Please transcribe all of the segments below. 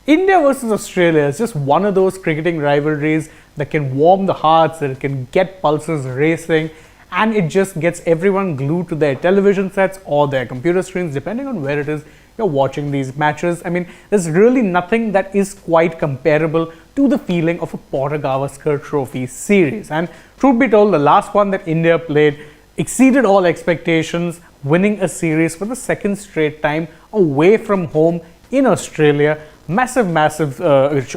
India versus Australia is just one of those cricketing rivalries that can warm the hearts, that can get pulses racing, and it just gets everyone glued to their television sets or their computer screens, depending on where it is you're watching these matches. I mean, there's really nothing that is quite comparable to the feeling of a Border-Gavaskar Trophy series. And truth be told, the last one that India played exceeded all expectations, winning a series for the second straight time away from home in Australia. Massive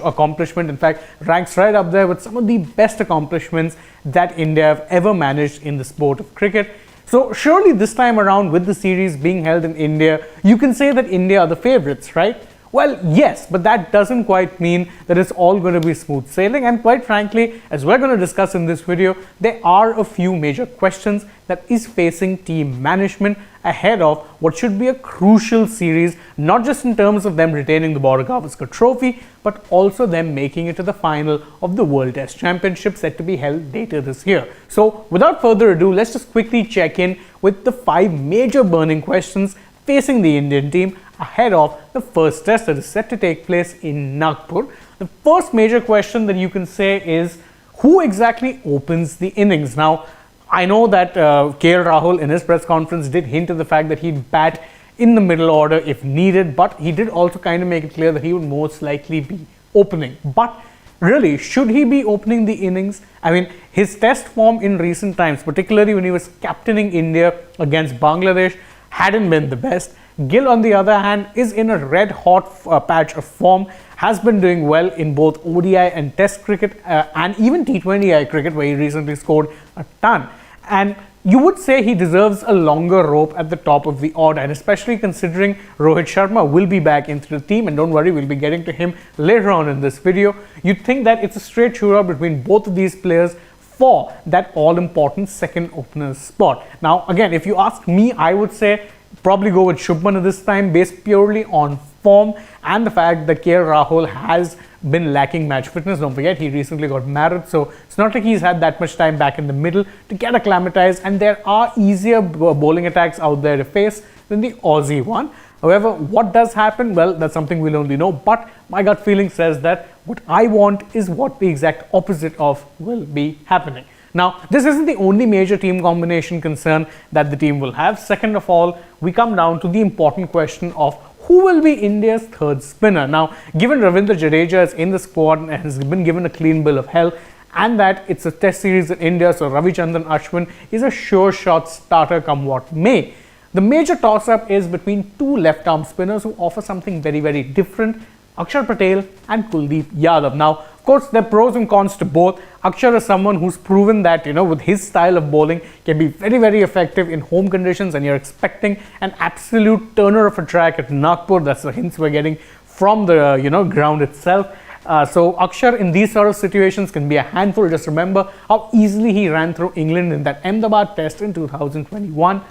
accomplishment. In fact, ranks right up there with some of the best accomplishments that India have ever managed in the sport of cricket. So surely this time around, with the series being held in India, you can say that India are the favourites, right? Well, yes, but that doesn't quite mean that it's all going to be smooth sailing. And quite frankly, as we're going to discuss in this video, there are a few major questions that is facing team management ahead of what should be a crucial series, not just in terms of them retaining the Border-Gavaskar Trophy, but also them making it to the final of the World Test Championship set to be held later this year. So without further ado, let's just quickly check in with the 5 major burning questions facing the Indian team ahead of the first test that is set to take place in Nagpur. The first major question that you can say is, who exactly opens the innings? Now, I know that KL Rahul in his press conference did hint at the fact that he'd bat in the middle order if needed, but he did also kind of make it clear that he would most likely be opening. But really, should he be opening the innings? I mean, his test form in recent times, particularly when he was captaining India against Bangladesh, hadn't been the best. Gill, on the other hand, is in a red-hot patch of form, has been doing well in both ODI and Test cricket and even T20I cricket, where he recently scored a ton. And you would say he deserves a longer rope at the top of the order, and especially considering Rohit Sharma will be back into the team, and don't worry, we'll be getting to him later on in this video. You'd think that it's a straight shootout between both of these players for that all-important second opener spot. Now, again, if you ask me, I would say probably go with Shubman at this time, based purely on form and the fact that KL Rahul has been lacking match fitness. Don't forget, he recently got married, so it's not like he's had that much time back in the middle to get acclimatized, and there are easier bowling attacks out there to face than the Aussie one. However, what does happen? Well, that's something we'll only know, but my gut feeling says that what I want is what the exact opposite of will be happening. Now, this isn't the only major team combination concern that the team will have. Second of all, we come down to the important question of who will be India's third spinner. Now, given Ravindra Jadeja is in the squad and has been given a clean bill of health, and that it's a test series in India, so Ravichandran Ashwin is a sure shot starter come what may. The major toss-up is between two left-arm spinners who offer something very different, Akshar Patel and Kuldeep Yadav. Now, of course, there are pros and cons to both. Akshar is someone who's proven that, with his style of bowling can be very effective in home conditions, and you're expecting an absolute turner of a track at Nagpur. That's the hints we're getting from the, ground itself. So Akshar in these sort of situations can be a handful. Just remember how easily he ran through England in that Ahmedabad test in 2021.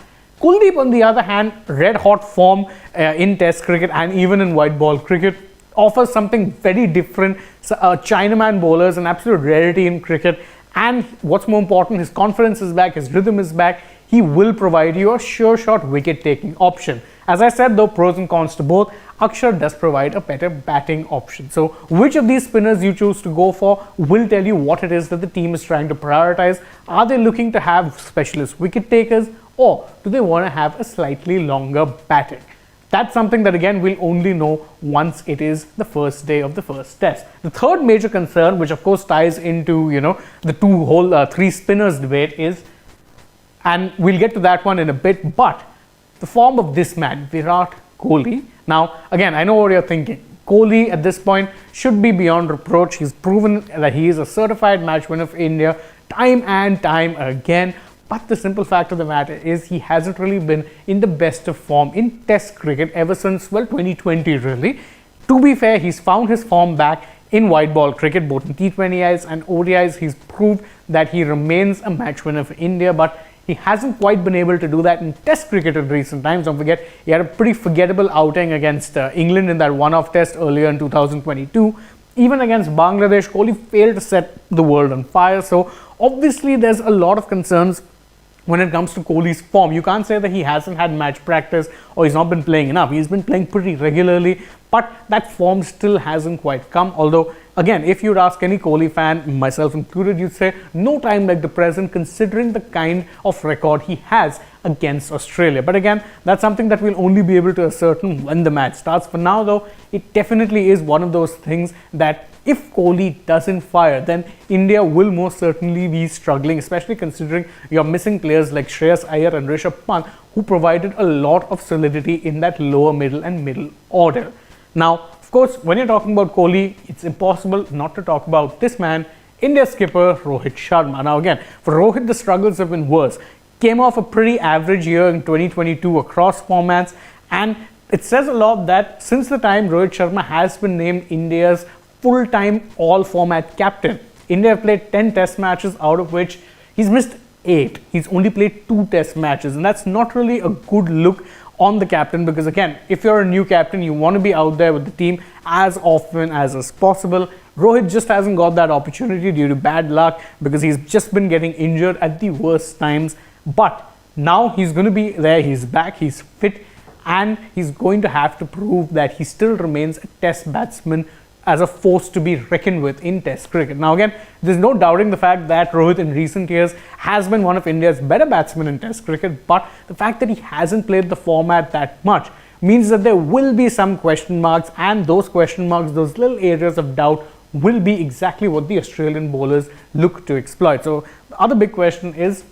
Kuldeep, on the other hand, red-hot form in Test cricket and even in white ball cricket, offers something very different. Chinaman bowler is an absolute rarity in cricket, and what's more important, his confidence is back, his rhythm is back. He will provide you a sure shot wicket-taking option. As I said, though, pros and cons to both, Akshar does provide a better batting option. So which of these spinners you choose to go for will tell you what it is that the team is trying to prioritize. Are they looking to have specialist wicket takers, or do they want to have a slightly longer batting? That's something that, again, we'll only know once it is the first day of the first test. The third major concern, which of course ties into, the three spinners debate is, and we'll get to that one in a bit, but the form of this man, Virat Kohli. Now, again, I know what you're thinking. Kohli at this point should be beyond reproach. He's proven that he is a certified match winner for India time and time again. But the simple fact of the matter is he hasn't really been in the best of form in Test cricket ever since, 2020 really. To be fair, he's found his form back in white ball cricket, both in T20Is and ODIs. He's proved that he remains a match winner for India, but he hasn't quite been able to do that in Test cricket in recent times. Don't forget, he had a pretty forgettable outing against England in that one-off test earlier in 2022. Even against Bangladesh, Kohli failed to set the world on fire. So obviously, there's a lot of concerns when it comes to Kohli's form. You can't say that he hasn't had match practice or he's not been playing enough. He's been playing pretty regularly, but that form still hasn't quite come. Although, again, if you'd ask any Kohli fan, myself included, you'd say no time like the present, considering the kind of record he has against Australia. But again, that's something that we'll only be able to ascertain when the match starts. For now, though, it definitely is one of those things that if Kohli doesn't fire, then India will most certainly be struggling, especially considering you're missing players like Shreyas Iyer and Rishabh Pant, who provided a lot of solidity in that lower middle and middle order. Now, of course, when you're talking about Kohli, it's impossible not to talk about this man, India skipper Rohit Sharma. Now again, for Rohit, the struggles have been worse. Came off a pretty average year in 2022 across formats, and it says a lot that since the time Rohit Sharma has been named India's full-time all-format captain, India have played 10 test matches, out of which he's missed 8. He's only played 2 test matches, and that's not really a good look on the captain, because again, if you're a new captain, you want to be out there with the team as often as possible. Rohit just hasn't got that opportunity due to bad luck, because he's just been getting injured at the worst times. But now he's going to be there, he's back, he's fit, and he's going to have to prove that he still remains a test batsman as a force to be reckoned with in test cricket. Now again, there's no doubting the fact that Rohit in recent years has been one of India's better batsmen in test cricket, but the fact that he hasn't played the format that much means that there will be some question marks, and those question marks, those little areas of doubt, will be exactly what the Australian bowlers look to exploit. So the other big question is,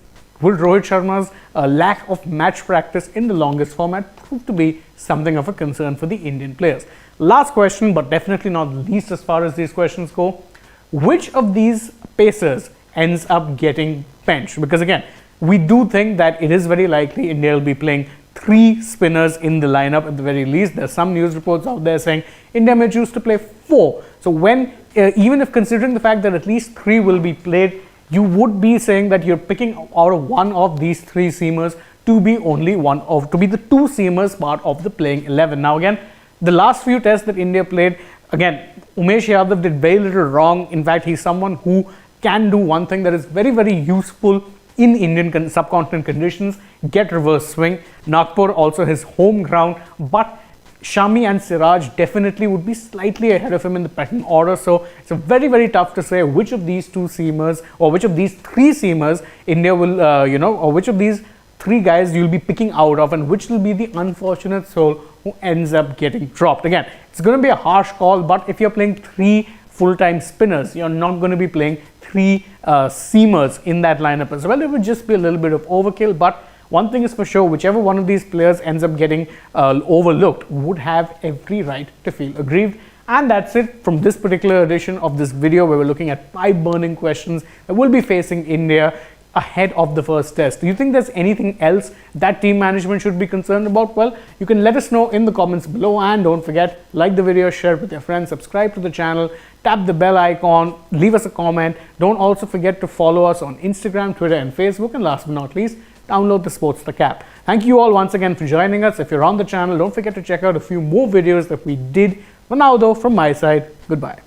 will Rohit Sharma's lack of match practice in the longest format prove to be something of a concern for the Indian players? Last question, but definitely not least as far as these questions go, which of these pacers ends up getting benched? Because again, we do think that it is very likely India will be playing 3 spinners in the lineup at the very least. There's some news reports out there saying India may choose to play 4. So when, even if considering the fact that at least 3 will be played, you would be saying that you're picking out of one of these 3 seamers to be to be the 2 seamers part of the playing 11. Now again, the last few tests that India played, again, Umesh Yadav did very little wrong. In fact, he's someone who can do one thing that is very, very useful in Indian subcontinent conditions, get reverse swing. Nagpur also his home ground, but Shami and Siraj definitely would be slightly ahead of him in the pecking order. So it's very, very tough to say which of these 2 seamers or which of these 3 seamers India will, or which of these 3 guys you'll be picking out of, and which will be the unfortunate soul who ends up getting dropped. Again, it's going to be a harsh call, but if you're playing 3 full-time spinners, you're not going to be playing 3 seamers in that lineup as well. It would just be a little bit of overkill, but one thing is for sure, whichever one of these players ends up getting overlooked would have every right to feel aggrieved. And that's it from this particular edition of this video, where we're looking at 5 burning questions that will be facing India ahead of the first test. Do you think there's anything else that team management should be concerned about? Well, you can let us know in the comments below, and don't forget, like the video, share it with your friends, subscribe to the channel, tap the bell icon, leave us a comment. Don't also forget to follow us on Instagram, Twitter and Facebook, and last but not least, download the SportsTak app. Thank you all once again for joining us. If you're on the channel, don't forget to check out a few more videos that we did. For now though, from my side, goodbye.